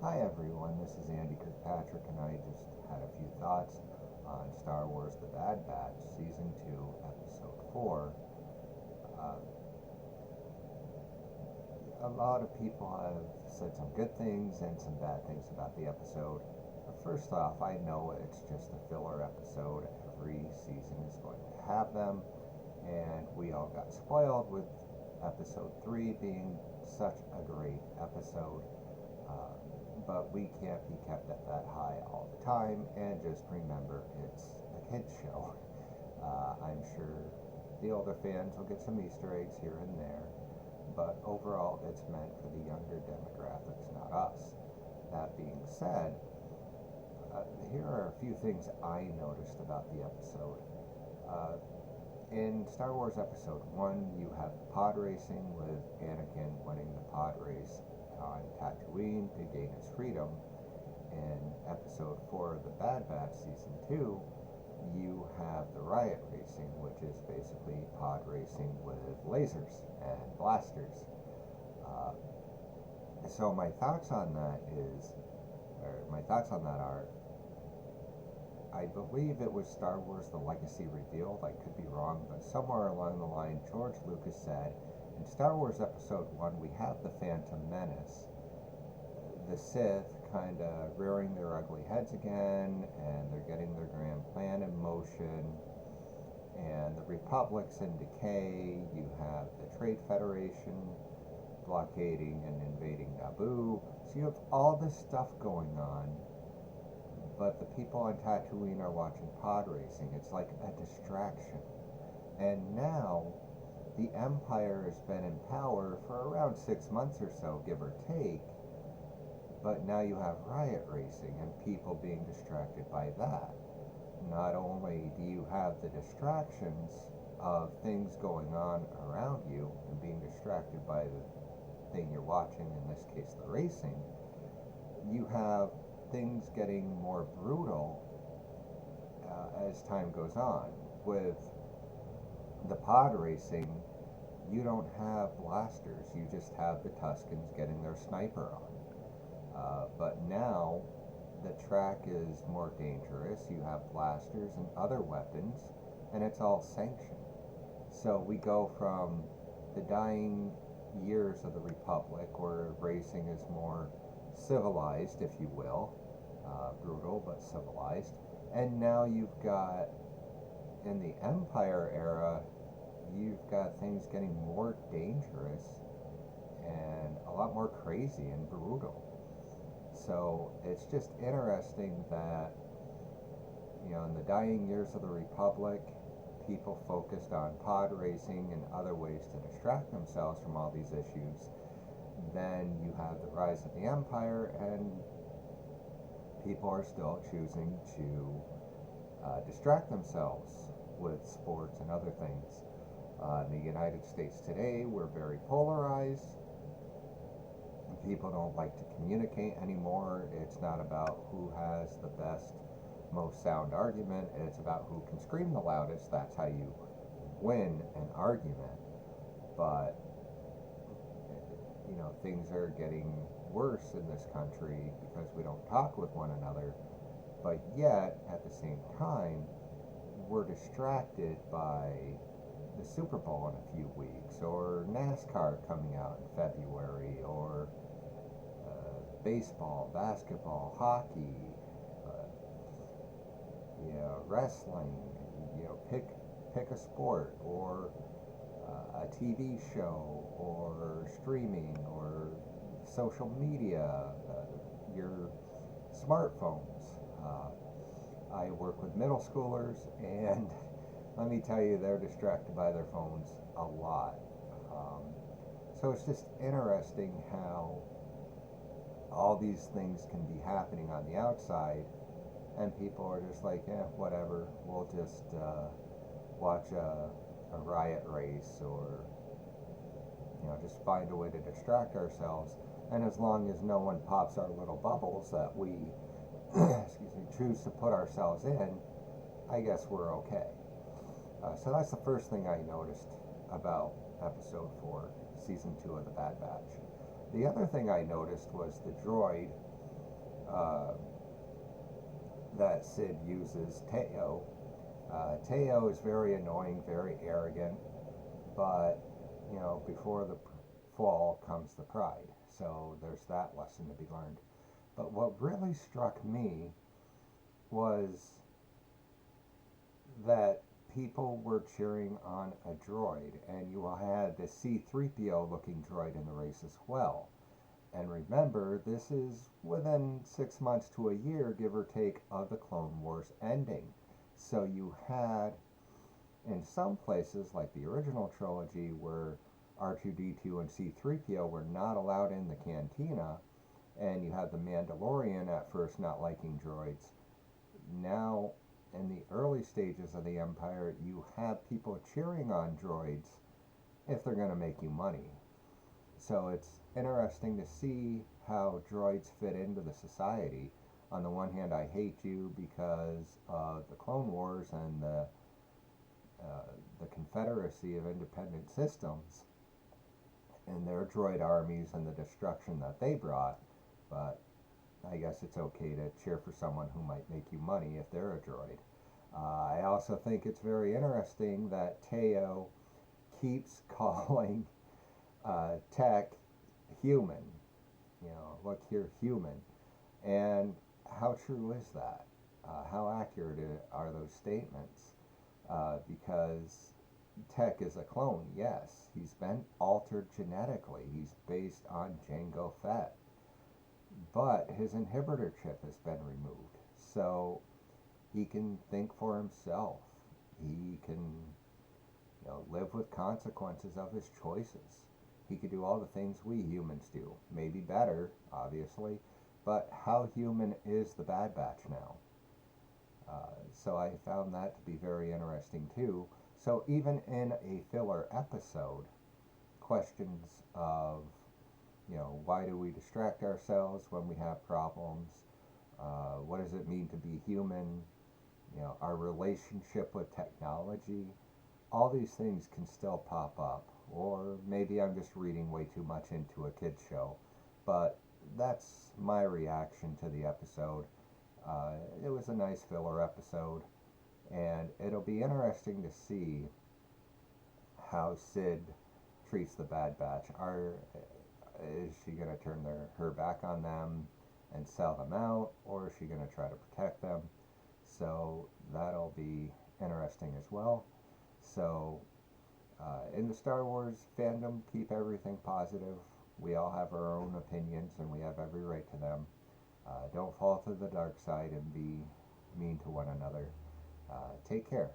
Hi everyone, this is Andy Kirkpatrick, and I just had a few thoughts on Star Wars The Bad Batch, Season 2, Episode 4. Uh, a lot of people have said some good things and some bad things about the episode. First off, I know it's just a filler episode. Every season is going to have them, and we all got spoiled with Episode 3 being such a great episode. Uh, but we can't be kept at that high all the time, and just remember it's a kids show. I'm sure the older fans will get some Easter eggs here and there, but overall it's meant for the younger demographics, not us. That being said, here are a few things I noticed about the episode. Uh, in Star Wars Episode 1, you have pod racing with Anakin winning the pod race on Tatooine to gain his freedom. In Episode 4 of The Bad Batch Season 2, you have the riot racing, which is basically pod racing with lasers and blasters. Uh, so my thoughts on that are, I believe it was Star Wars The Legacy revealed, I could be wrong, but somewhere along the line George Lucas said, in Star Wars Episode 1 we have the Phantom Menace, the Sith kind of rearing their ugly heads again, and they're getting their grand plan in motion, and the Republic's in decay. You have the Trade Federation blockading and invading Naboo. So you have all this stuff going on, but the people on Tatooine are watching pod racing. It's like a distraction. And now the Empire has been in power for around 6 months or so, give or take. But now you have riot racing and people being distracted by that. Not only do you have the distractions of things going on around you and being distracted by the thing you're watching, in this case the racing, you have things getting more brutal as time goes on. With the pod racing, you don't have blasters, you just have the Tuskens getting their sniper on. But now the track is more dangerous. You have blasters and other weapons, and it's all sanctioned. So we go from the dying years of the Republic, where racing is more civilized, if you will, brutal but civilized, and now you've got, in the Empire era, you've got things getting more dangerous and a lot more crazy and brutal. So it's just interesting that, in the dying years of the Republic, people focused on pod racing and other ways to distract themselves from all these issues. Then you have the rise of the Empire, and people are still choosing to distract themselves with sports and other things. In the United States today, we're very polarized. People don't like to communicate anymore. It's not about who has the best, most sound argument. It's about who can scream the loudest. That's how you win an argument. But, things are getting worse in this country because we don't talk with one another. But yet, at the same time, we're distracted by the Super Bowl in a few weeks, or NASCAR coming out in February, or baseball, basketball, hockey, wrestling. Pick a sport, or a TV show, or streaming, or social media, your smartphones. I work with middle schoolers, and let me tell you, they're distracted by their phones a lot. Um, so it's just interesting how all these things can be happening on the outside, and people are just like, whatever, we'll just watch a riot race, or just find a way to distract ourselves. And as long as no one pops our little bubbles that we choose to put ourselves in, I guess we're okay. So that's the first thing I noticed about Episode 4, Season 2 of The Bad Batch. The other thing I noticed was the droid uh, that Sid uses Teo. Teo is very annoying, very arrogant, but before the fall comes the pride. So there's that lesson to be learned. But what really struck me was that people were cheering on a droid, and you had the C3PO looking droid in the race as well. And remember, this is within 6 months to a year, give or take, of the Clone Wars ending. So you had, in some places, like the original trilogy, where R2D2 and C3PO were not allowed in the cantina, and you had the Mandalorian at first not liking droids. Now, in the early stages of the Empire, you have people cheering on droids if they're going to make you money. So it's interesting to see how droids fit into the society. On the one hand, I hate you because of the Clone Wars and the Confederacy of Independent Systems and their droid armies and the destruction that they brought, but I guess it's okay to cheer for someone who might make you money if they're a droid. I also think it's very interesting that Teo keeps calling Tech human. Look here, human. And how true is that? How accurate are those statements? Because Tech is a clone, yes. He's been altered genetically. He's based on Jango Fett. But his inhibitor chip has been removed. So he can think for himself. He can live with consequences of his choices. He could do all the things we humans do. Maybe better, obviously. But how human is the Bad Batch now? So I found that to be very interesting too. So even in a filler episode, questions of, why do we distract ourselves when we have problems? What does it mean to be human? Our relationship with technology. All these things can still pop up. Or maybe I'm just reading way too much into a kid's show. But that's my reaction to the episode. It was a nice filler episode. And it'll be interesting to see how Sid treats the Bad Batch. Is she going to turn her back on them and sell them out, or is she going to try to protect them? So that'll be interesting as well. So in the Star Wars fandom, keep everything positive. We all have our own opinions, and we have every right to them. Don't fall to the dark side and be mean to one another. Take care.